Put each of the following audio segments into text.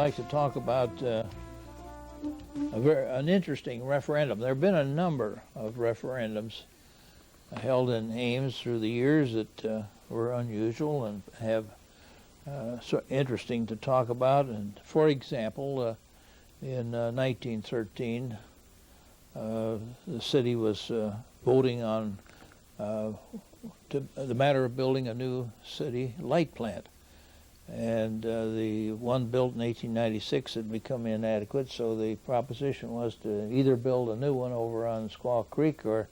like to talk about an interesting referendum. There have been a number of referendums held in Ames through the years that were unusual and have so interesting to talk about. And for example, in 1913, the city was voting on the matter of building a new city light plant. And the one built in 1896 had become inadequate, so the proposition was to either build a new one over on Squaw Creek or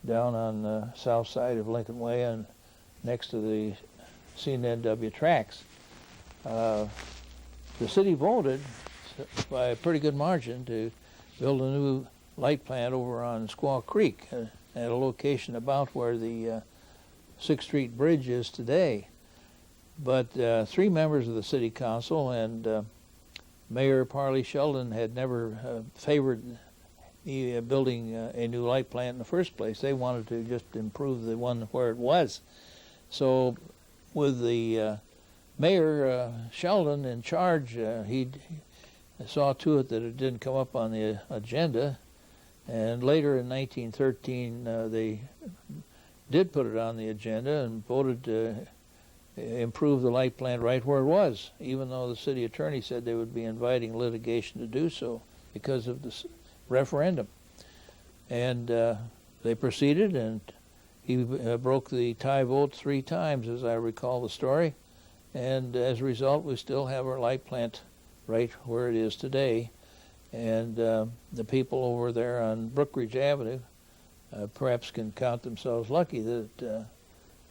down on the south side of Lincoln Way and next to the C&NW tracks. The city voted by a pretty good margin to build a new light plant over on Squaw Creek at a location about where the 6th Street Bridge is today. But 3 members of the city council and Mayor Parley Sheldon had never favored building a new light plant in the first place. They wanted to just improve the one where it was. So with the Mayor Sheldon in charge, he saw to it that it didn't come up on the agenda. And later in 1913, they did put it on the agenda and voted to improve the light plant right where it was, even though the city attorney said they would be inviting litigation to do so because of this referendum. And they proceeded, and he broke the tie vote 3 times, as I recall the story. And as a result, we still have our light plant right where it is today. And the people over there on Brookridge Avenue perhaps can count themselves lucky that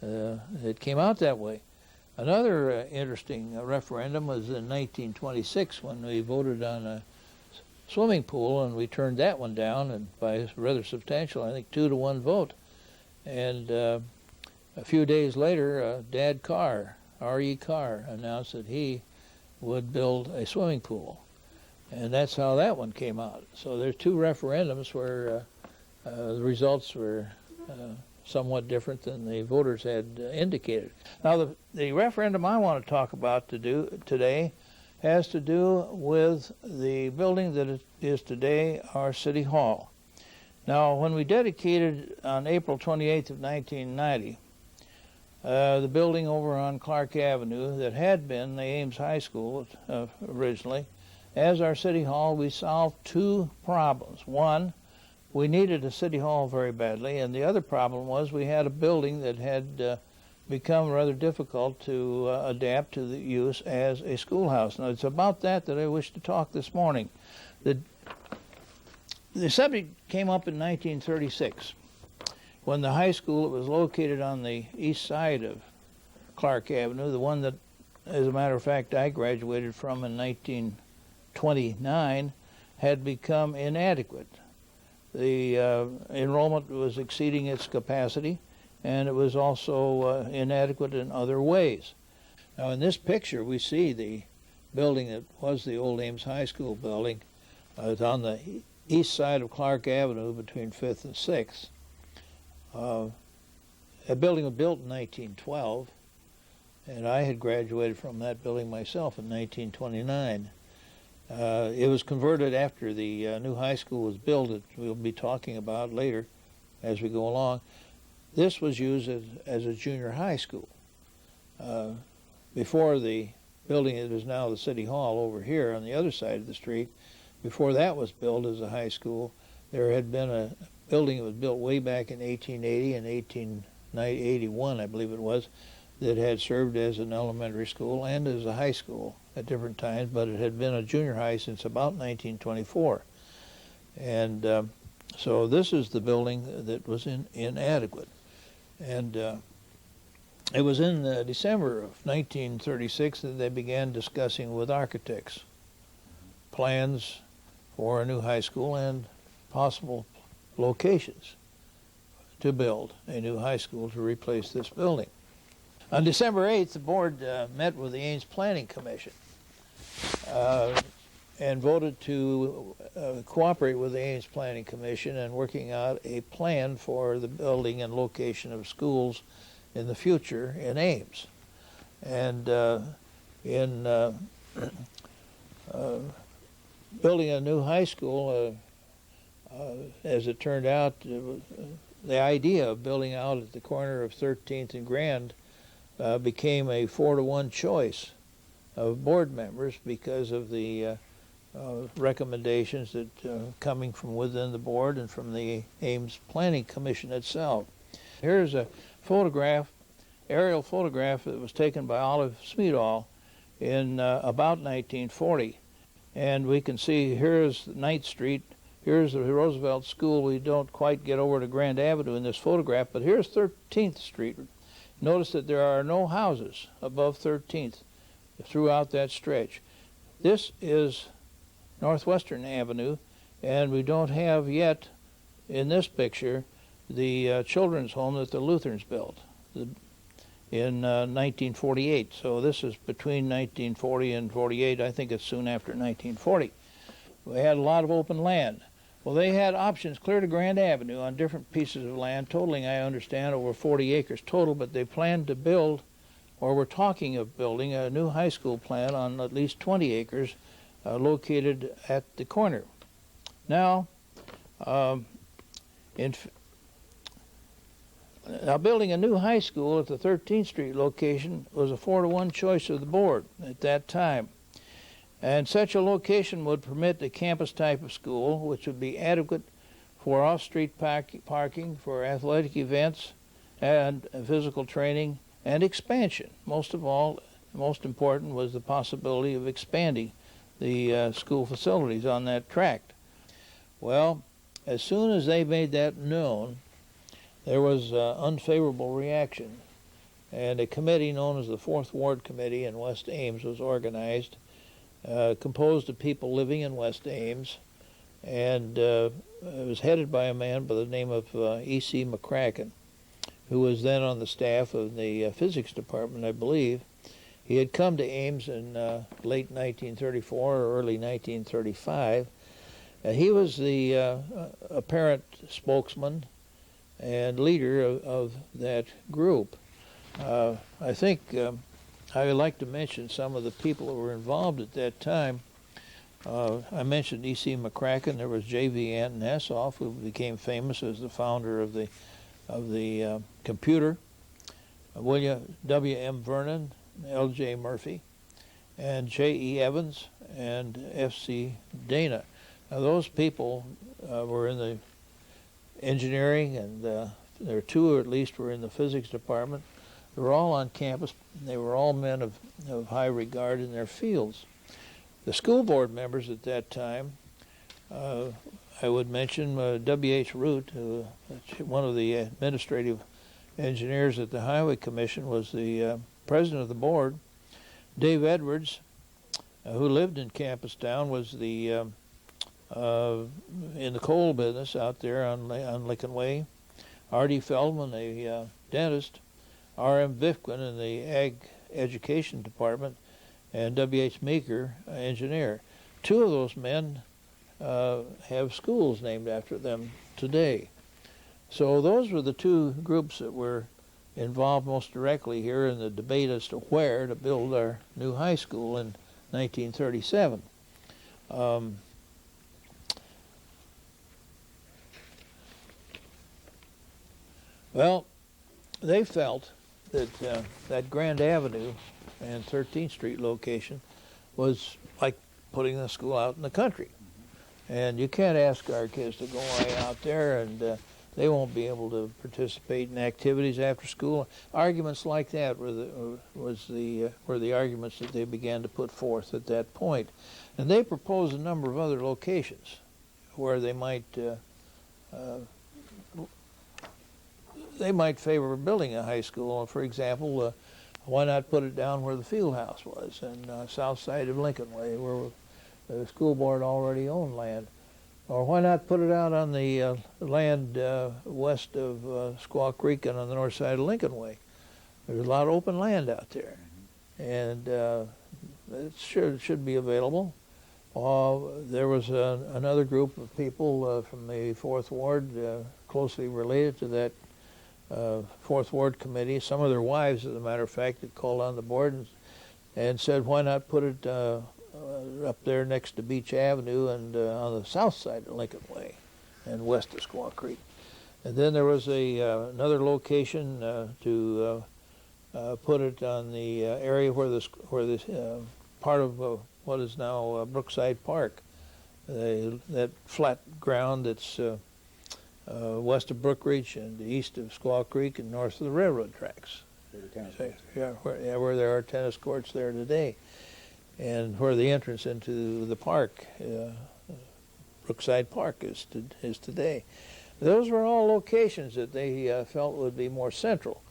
it came out that way. Another interesting referendum was in 1926 when we voted on a swimming pool, and we turned that one down, and by a rather substantial, I think 2-to-1 vote. And a few days later, Dad Carr, R.E. Carr, announced that he would build a swimming pool. And that's how that one came out. So there's 2 referendums where the results were somewhat different than the voters had indicated. Now, the referendum I want to talk about today has to do with the building that is today our City Hall. Now, when we dedicated on April 28th of 1990, the building over on Clark Avenue that had been the Ames High School originally, as our City Hall, we solved 2 problems. One, we needed a City Hall very badly, and the other problem was we had a building that had become rather difficult to adapt to the use as a schoolhouse. Now, it's about that I wish to talk this morning. The subject came up in 1936 when the high school that was located on the east side of Clark Avenue, the one that, as a matter of fact, I graduated from in 1929, had become inadequate. The enrollment was exceeding its capacity, and it was also inadequate in other ways. Now, in this picture, we see the building that was the old Ames High School building. It's on the east side of Clark Avenue between 5th and 6th. That building was built in 1912, and I had graduated from that building myself in 1929. It was converted after the new high school was built, that we'll be talking about later as we go along. This was used as a junior high school. Before the building that is now the City Hall over here on the other side of the street, before that was built as a high school, there had been a building that was built way back in 1880 and 1881, I believe it was, that had served as an elementary school and as a high school at different times, but it had been a junior high since about 1924. And so this is the building that was inadequate. And it was in December of 1936 that they began discussing with architects plans for a new high school and possible locations to build a new high school to replace this building. On December 8th, the board met with the Ames Planning Commission and voted to cooperate with the Ames Planning Commission in working out a plan for the building and location of schools in the future in Ames. And in building a new high school, as it turned out, the idea of building out at the corner of 13th and Grand became a 4-to-1 choice of board members because of the recommendations that coming from within the board and from the Ames Planning Commission itself. Here's a photograph, aerial photograph that was taken by Olive Smeedall in about 1940. And we can see here's 9th Street, here's the Roosevelt School. We don't quite get over to Grand Avenue in this photograph, but here's 13th Street. Notice that there are no houses above 13th throughout that stretch. This is Northwestern Avenue, and we don't have yet in this picture the children's home that the Lutherans built in 1948. So this is between 1940 and 48. I think it's soon after 1940. We had a lot of open land. Well, they had options clear to Grand Avenue on different pieces of land, totaling, I understand, over 40 acres total, but they planned to build, or were talking of building, a new high school plant on at least 20 acres located at the corner. Now, building a new high school at the 13th Street location was a 4-to-1 choice of the board at that time. And such a location would permit the campus type of school, which would be adequate for off-street parking, for athletic events, and physical training, and expansion. Most of all, most important was the possibility of expanding the school facilities on that tract. Well, as soon as they made that known, there was unfavorable reaction, and a committee known as the Fourth Ward Committee in West Ames was organized, composed of people living in West Ames, and it was headed by a man by the name of E.C. McCracken, who was then on the staff of the physics department, I believe. He had come to Ames in late 1934 or early 1935. He was the apparent spokesman and leader of that group. I think I would like to mention some of the people who were involved at that time. I mentioned E.C. McCracken. There was J.V. Anton Essoff, who became famous as the founder of the computer. William W.M. Vernon, L.J. Murphy, and J.E. Evans, and F.C. Dana. Now, those people were in the engineering, and there were two at least were in the physics department. They were all on campus. They were all men of high regard in their fields. The school board members at that time, I would mention W.H. Root, who, one of the administrative engineers at the Highway Commission, was the president of the board. Dave Edwards, who lived in Campus Town, was the in the coal business out there on Lincoln Way. R.D. Feldman, a dentist. R.M. Vifquin in the Ag Education Department, and W.H. Meeker, engineer. Two of those men have schools named after them today. So those were the two groups that were involved most directly here in the debate as to where to build our new high school in 1937. Well, they felt that that Grand Avenue and 13th Street location was like putting the school out in the country. And you can't ask our kids to go way out there, and they won't be able to participate in activities after school. Arguments like that were the arguments that they began to put forth at that point. And they proposed a number of other locations where they might favor building a high school. For example, why not put it down where the field house was, in south side of Lincoln Way, where the school board already owned land? Or why not put it out on the land west of Squaw Creek and on the north side of Lincoln Way? There's a lot of open land out there, and it should be available. There was another group of people from the Fourth Ward closely related to that Fourth Ward Committee. Some of their wives, as a matter of fact, had called on the board and and said, why not put it up there next to Beach Avenue and on the south side of Lincoln Way and west of Squaw Creek. And then there was another location to put it on the area where this part of what is now Brookside Park, that flat ground that's west of Brookridge and east of Squaw Creek and north of the railroad tracks. Where there are tennis courts there today, and where the entrance into the park, Brookside Park, is today. Those were all locations that they felt would be more central.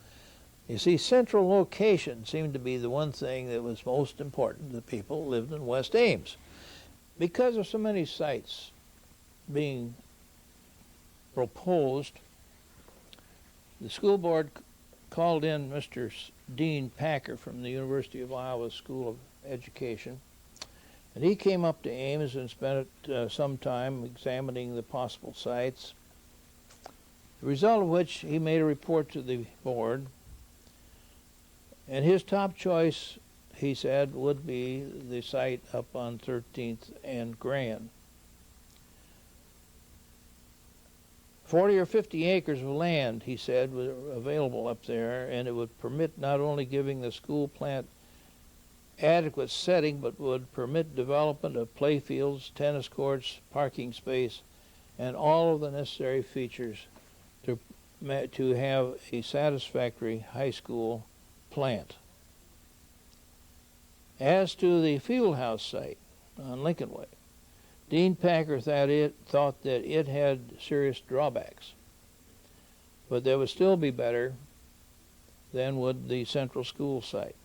You see, central location seemed to be the one thing that was most important to people who lived in West Ames. Because of so many sites being proposed, the school board called in Mr. Dean Packer from the University of Iowa School of Education, and he came up to Ames and spent some time examining the possible sites, the result of which he made a report to the board, and his top choice, he said, would be the site up on 13th and Grand. 40 or 50 acres of land, he said, were available up there, and it would permit not only giving the school plant adequate setting, but would permit development of playfields, tennis courts, parking space, and all of the necessary features to have a satisfactory high school plant. As to the field house site on Lincoln Way, Dean Packer thought that it had serious drawbacks, but that would still be better than would the central school site.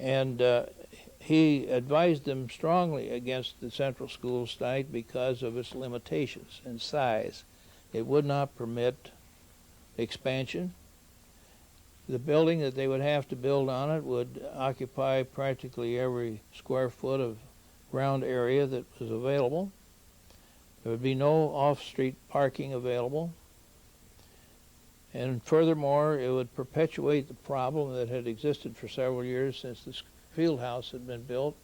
And he advised them strongly against the central school site because of its limitations and size. It would not permit expansion. The building that they would have to build on it would occupy practically every square foot of ground area that was available. There would be no off-street parking available. And furthermore, it would perpetuate the problem that had existed for several years since the field house had been built.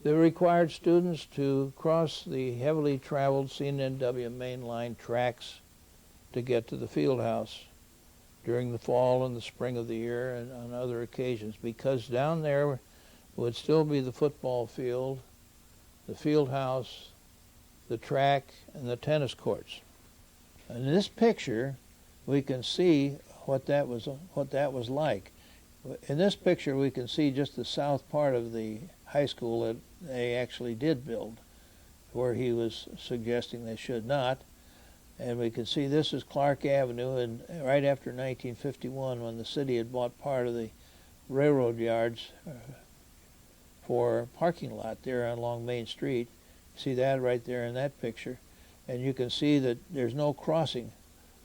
They required students to cross the heavily traveled C&NW main line tracks to get to the field house during the fall and the spring of the year and on other occasions, because down there would still be the football field, the field house, the track, and the tennis courts. And in this picture, we can see what that was like. In this picture, we can see just the south part of the high school that they actually did build, where he was suggesting they should not. And we can see this is Clark Avenue, and right after 1951, when the city had bought part of the railroad yards for a parking lot there along Main Street. See that right there in that picture. And you can see that there's no crossing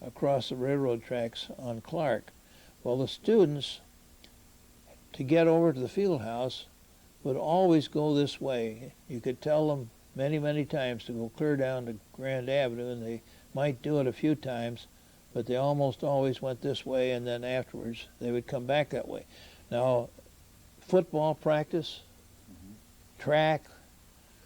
across the railroad tracks on Clark. Well, the students, to get over to the field house, would always go this way. You could tell them many, many times to go clear down to Grand Avenue, and they might do it a few times, but they almost always went this way, and then afterwards they would come back that way. Now, football practice, track,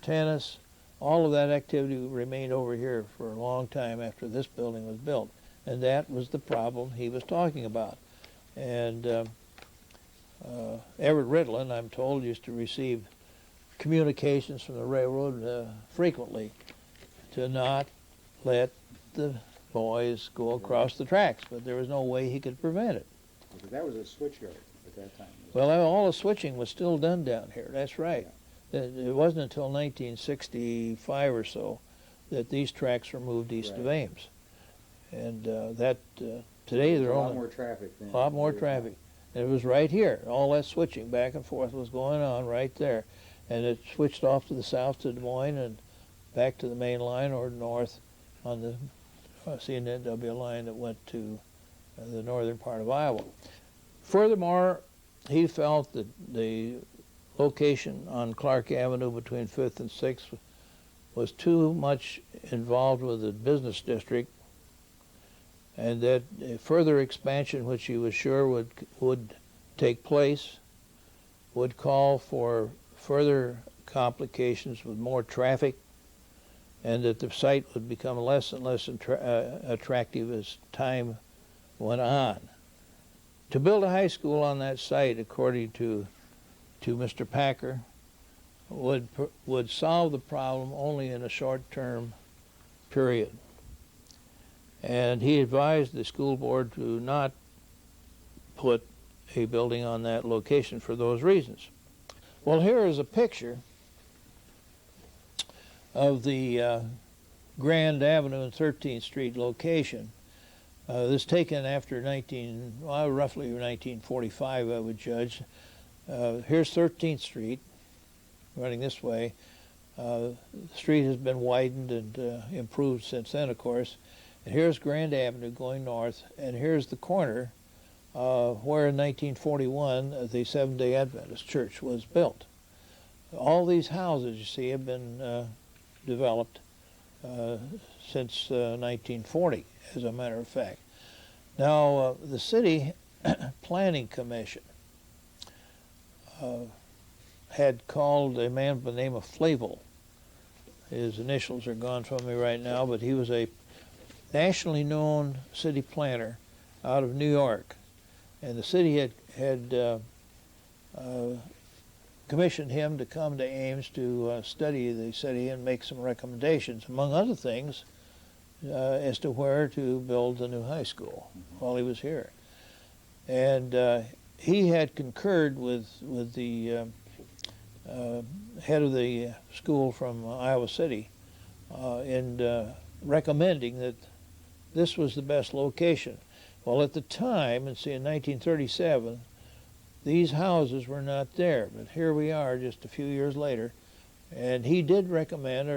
tennis, all of that activity remained over here for a long time after this building was built. And that was the problem he was talking about. And Everett Ritlin, I'm told, used to receive communications from the railroad frequently to not let the boys go across the tracks, but there was no way he could prevent it. Because that was a switch yard at that time. Well, all the switching was still done down here. That's right. Yeah. It wasn't until 1965 or so that these tracks were moved east of Ames. And today there are a lot more traffic then. A lot more traffic. And it was right here. All that switching back and forth was going on right there. And it switched off to the south to Des Moines and back to the main line or north on the C&NW line that went to the northern part of Iowa. Furthermore, he felt that the location on Clark Avenue between 5th and 6th was too much involved with the business district, and that further expansion, which he was sure would take place, would call for further complications with more traffic, and that the site would become less and less attractive as time went on. To build a high school on that site, according to Mr. Packer, would solve the problem only in a short-term period. And he advised the school board to not put a building on that location for those reasons. Well, here is a picture of the Grand Avenue and 13th Street location. This taken after roughly 1945, I would judge. Here's 13th Street, running this way. The street has been widened and improved since then, of course. And here's Grand Avenue going north, and here's the corner where in 1941 the Seventh-day Adventist Church was built. All these houses, you see, have been developed since 1940, as a matter of fact. Now, the City Planning Commission had called a man by the name of Flavel. His initials are gone from me right now, but he was a nationally known city planner out of New York. And the city had commissioned him to come to Ames to study the city and make some recommendations, among other things, as to where to build the new high school while he was here. And he had concurred with the head of the school from Iowa City in recommending that this was the best location. Well, at the time, in 1937, these houses were not there, but here we are just a few years later, and he did recommend,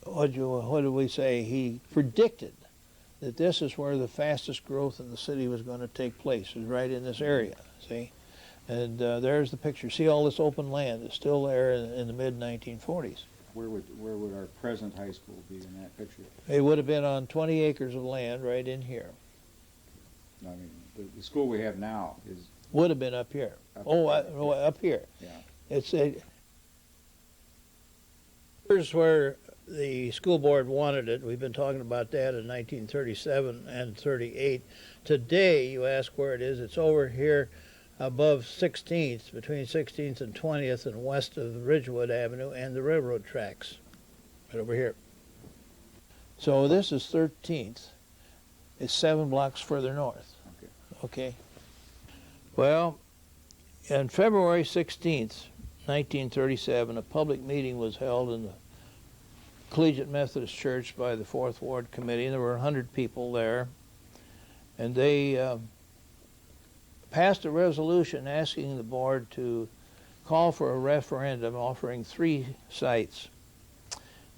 what did we say? He predicted that this is where the fastest growth in the city was going to take place, is right in this area, see? And there's the picture. See all this open land is still there in the mid-1940s. Where would our present high school be in that picture? It would have been on 20 acres of land right in here. I mean, the school we have now is... Would have been up here. Up here. Yeah. Here's where the school board wanted it. We've been talking about that in 1937 and 38. Today, you ask where it is. It's over here above 16th, between 16th and 20th, and west of Ridgewood Avenue and the railroad tracks, right over here. So this is 13th. It's 7 blocks further north. Okay. Well, on February 16th, 1937, a public meeting was held in the Collegiate Methodist Church by the 4th Ward Committee, and there were 100 people there, and they passed a resolution asking the board to call for a referendum offering 3 sites.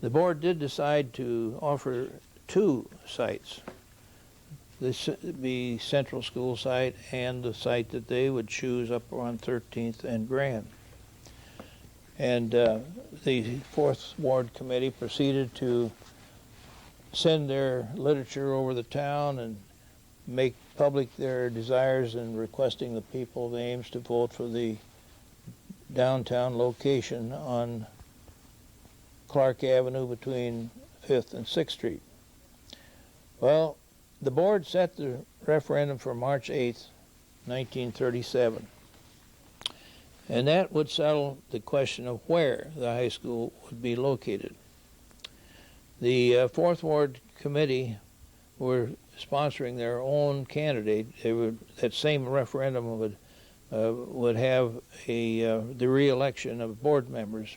The board did decide to offer 2 sites, the Central School site and the site that they would choose up on 13th and Grand. And the 4th Ward Committee proceeded to send their literature over the town and make public their desires in requesting the people of Ames to vote for the downtown location on Clark Avenue between 5th and 6th Street. Well, the board set the referendum for March 8th, 1937. And that would settle the question of where the high school would be located. The 4th Ward Committee were sponsoring their own candidate. That same referendum would have the re-election of board members,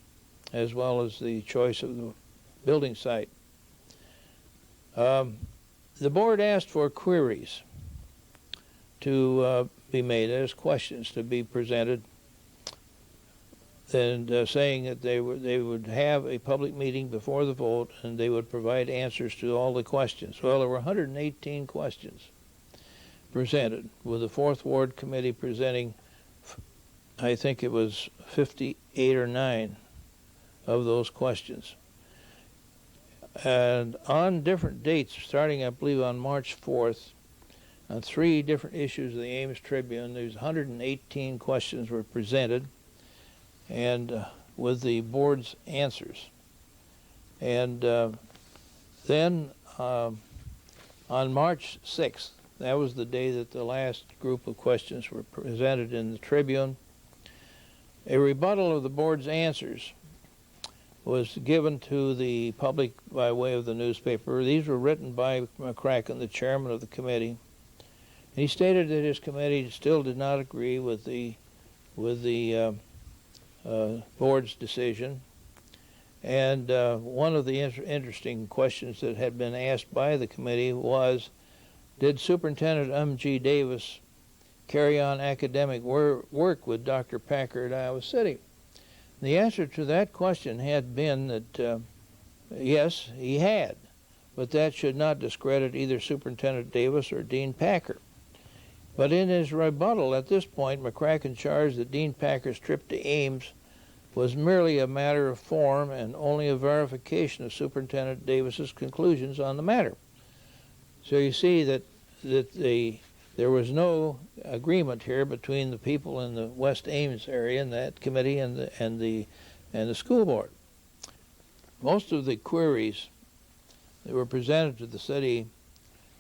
as well as the choice of the building site. The board asked for queries to be made, as questions to be presented, and saying that they would have a public meeting before the vote, and they would provide answers to all the questions. Well, there were 118 questions presented, with the 4th Ward Committee presenting, I think it was 58 or 9 of those questions. And on different dates, starting I believe on March 4th, on 3 different issues of the Ames Tribune. There's 118 questions were presented, and with the board's answers. And then on March 6th, that was the day that the last group of questions were presented in the Tribune, a rebuttal of the board's answers was given to the public by way of the newspaper. These were written by McCracken, the chairman of the committee. He stated that his committee still did not agree with the board's decision. And one of the interesting questions that had been asked by the committee was, did Superintendent M.G. Davis carry on academic work with Dr. Packer at Iowa City? The answer to that question had been that yes, he had, but that should not discredit either Superintendent Davis or Dean Packer. But in his rebuttal at this point, McCracken charged that Dean Packer's trip to Ames was merely a matter of form and only a verification of Superintendent Davis's conclusions on the matter. So you see that there was no agreement here between the people in the West Ames area and that committee and the school board. Most of the queries that were presented to the city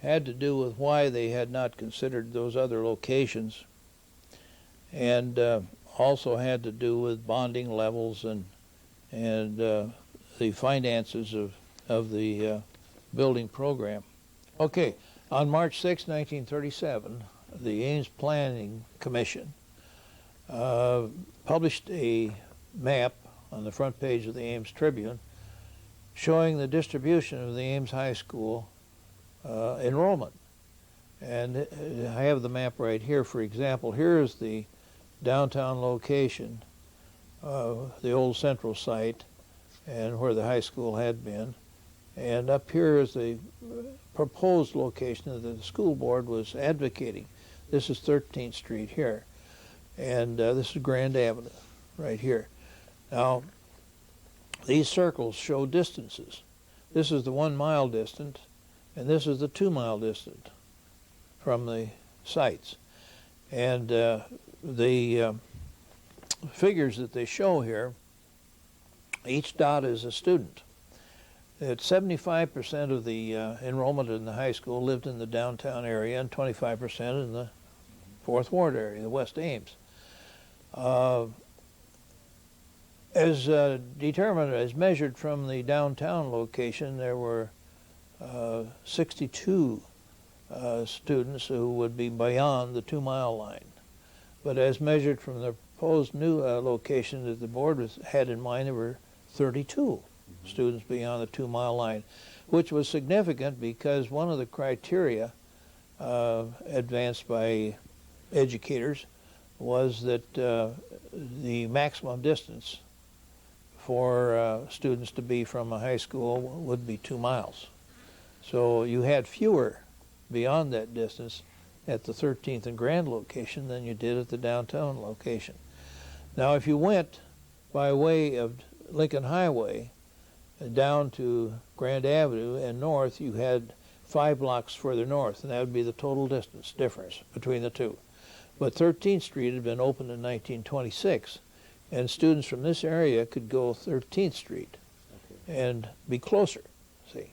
had to do with why they had not considered those other locations, and also had to do with bonding levels and the finances of the building program. Okay, on March 6, 1937, the Ames Planning Commission published a map on the front page of the Ames Tribune showing the distribution of the Ames High School enrollment. And I have the map right here. For example, here is the downtown location, the old central site, and where the high school had been. And up here is the proposed location that the school board was advocating. This is 13th Street here, and this is Grand Avenue right here. Now, these circles show distances. This is the 1 mile distance, and this is the 2 mile distance from the sites. And the figures that they show here, each dot is a student. That 75% of the enrollment in the high school lived in the downtown area and 25% in the Fourth Ward area, the West Ames. As determined, as measured from the downtown location, there were 62 students who would be beyond the 2 mile line. But as measured from the proposed new location that the board had in mind, there were 32 students beyond the 2 mile line, which was significant because one of the criteria advanced by educators was that the maximum distance for students to be from a high school would be 2 miles. So you had fewer beyond that distance at the 13th and Grand location than you did at the downtown location. Now, if you went by way of Lincoln Highway down to Grand Avenue and north, you had 5 blocks further north, and that would be the total distance difference between the two. But 13th Street had been opened in 1926, and students from this area could go 13th Street and be closer, see.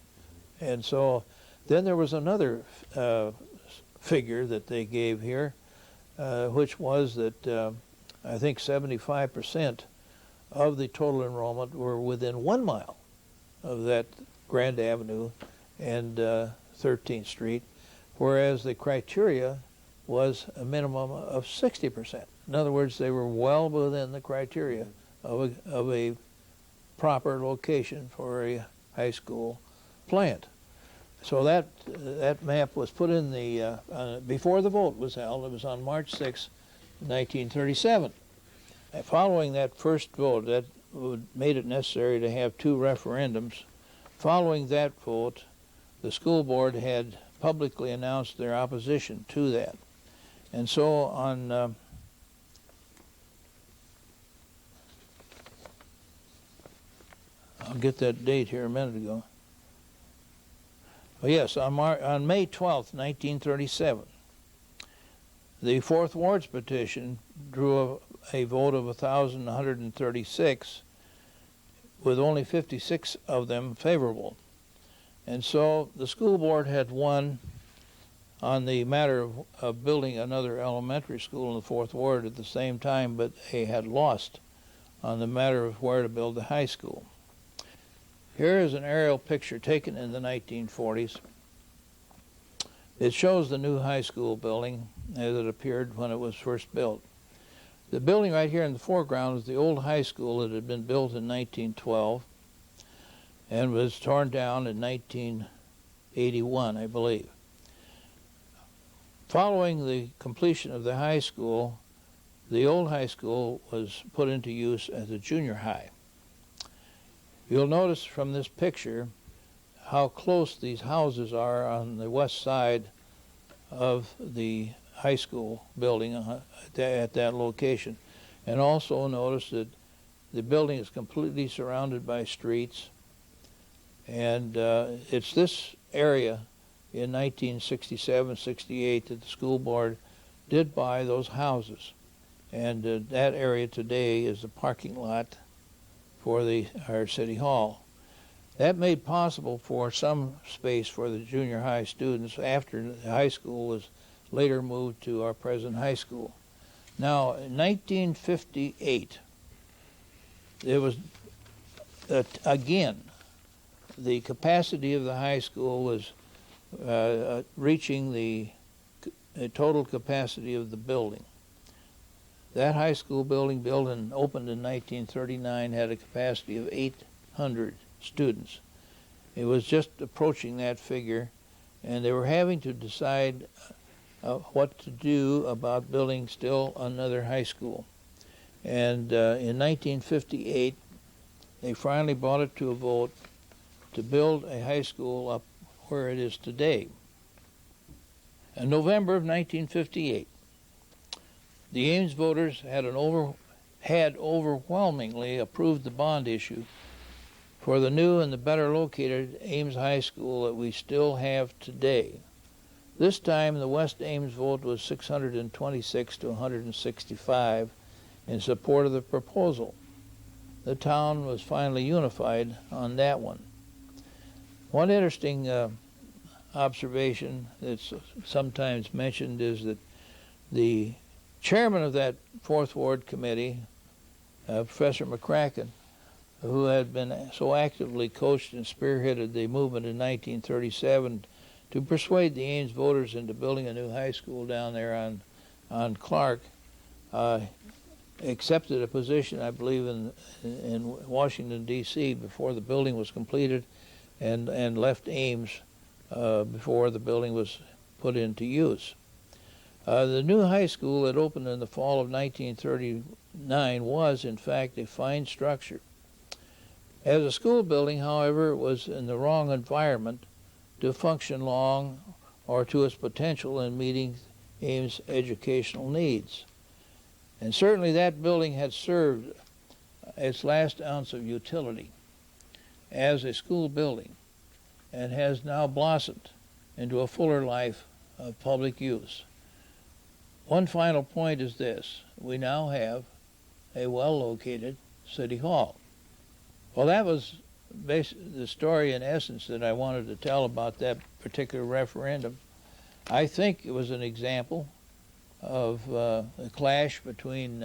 And so then there was another figure that they gave here, which was that I think 75% of the total enrollment were within 1 mile of that Grand Avenue and 13th Street, whereas the criteria was a minimum of 60%. In other words, they were well within the criteria of a proper location for a high school plant. So that map was put in the, before the vote was held. It was on March 6, 1937. And following that first vote, that made it necessary to have 2 referendums. Following that vote, the school board had publicly announced their opposition to that. And so on I'll get that date here a minute ago. Oh, yes, on May 12th, 1937, The Fourth Ward's petition drew a vote of 1,136, with only 56 of them favorable. And so the school board had won on the matter of building another elementary school in the Fourth Ward at the same time, but they had lost on the matter of where to build the high school. Here is an aerial picture taken in the 1940s. It shows the new high school building as it appeared when it was first built. The building right here in the foreground is the old high school that had been built in 1912 and was torn down in 1981, I believe. Following the completion of the high school, the old high school was put into use as a junior high. You'll notice from this picture how close these houses are on the west side of the high school building at that location. And also notice that the building is completely surrounded by streets. And it's this area in 1967-68 that the school board did buy those houses. And that area today is the parking lot for our City Hall. That made possible for some space for the junior high students after the high school was later moved to our present high school. Now, in 1958, there was, again, the capacity of the high school was reaching the total capacity of the building. That high school building, built and opened in 1939, had a capacity of 800 students. It was just approaching that figure, and they were having to decide what to do about building still another high school. And in 1958, they finally brought it to a vote to build a high school up where it is today. In November of 1958, the Ames voters had overwhelmingly approved the bond issue for the new and the better located Ames High School that we still have today. This time the West Ames vote was 626 to 165 in support of the proposal. The town was finally unified on that one. One interesting observation that's sometimes mentioned is that the chairman of that Fourth Ward Committee, Professor McCracken, who had been so actively coached and spearheaded the movement in 1937 to persuade the Ames voters into building a new high school down there on Clark, accepted a position, I believe, in Washington, D.C. before the building was completed, and left Ames before the building was put into use. The new high school that opened in the fall of 1939 was, in fact, a fine structure. As a school building, however, it was in the wrong environment to function long or to its potential in meeting Ames' educational needs. And certainly that building had served its last ounce of utility as a school building and has now blossomed into a fuller life of public use. One final point is this: we now have a well-located City Hall. Well, that was the story in essence that I wanted to tell about that particular referendum. I think it was an example of a clash between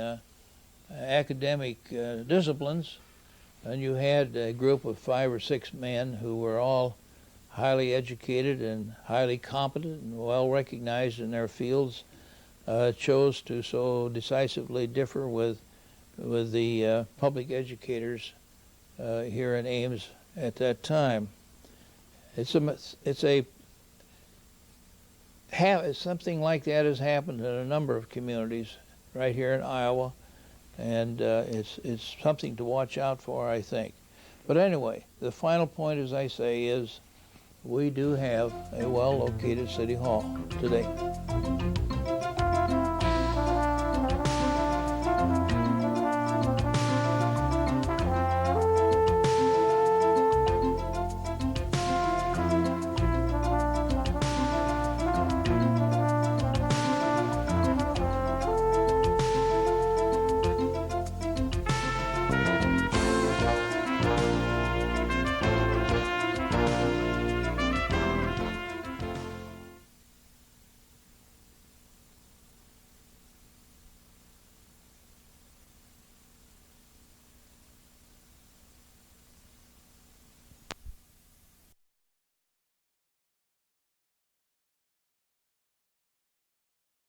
academic disciplines, and you had a group of 5 or 6 men who were all highly educated and highly competent and well recognized in their fields, chose to so decisively differ with the public educators here in Ames at that time. Something like that has happened in a number of communities right here in Iowa, and it's something to watch out for, I think. But anyway, the final point, as I say, is we do have a well-located City Hall today.